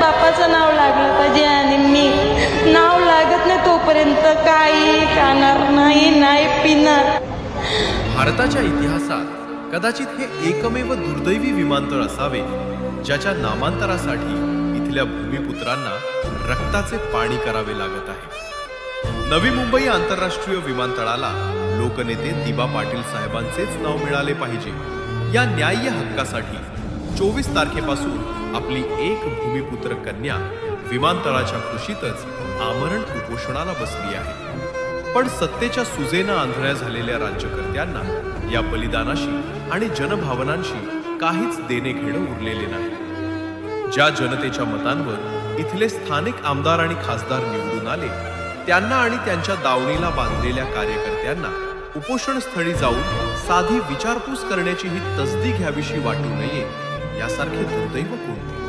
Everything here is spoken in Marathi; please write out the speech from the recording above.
बापाचं नाव लागलं पाहिजे आणि मी नाव लागत नाही तोपर्यंत काही खाणार नाही, नाही पिणार. भारताच्या इतिहासात कदाचित हे एकमेव दुर्दैवी विमानतळ असावे ज्याच्या नामांतरासाठी इथल्या भूमिपुत्रांना रक्ताचे पाणी करावे लागत आहे. नवी मुंबई आंतरराष्ट्रीय विमानतळाला लोकनेते दिबा पाटील साहेबांचेच नाव मिळाले पाहिजे. या न्याय्य हक्कासाठी 24 तारखेपासून आपली एक भूमिपुत्र कन्या विमानतळाच्या कुशीतच आमरण उपोषणाला बसली आहे. पण सत्तेच्या सुजेनं आंधळ्या झालेल्या राज्यकर्त्यांना या बलिदानाशी आणि जनभावनांशी काहीच देणे घेणं उरलेले नाही. ज्या जनतेच्या मतांवर इथले स्थानिक आमदार आणि खासदार निवडून आले त्यांना आणि त्यांच्या दावणीला बांधलेल्या कार्यकर्त्यांना उपोषणस्थळी जाऊन साधी विचारपूस करण्याची ही तसदी घ्यावीशी वाटू नये यासारखे दुर्दैव कोणते.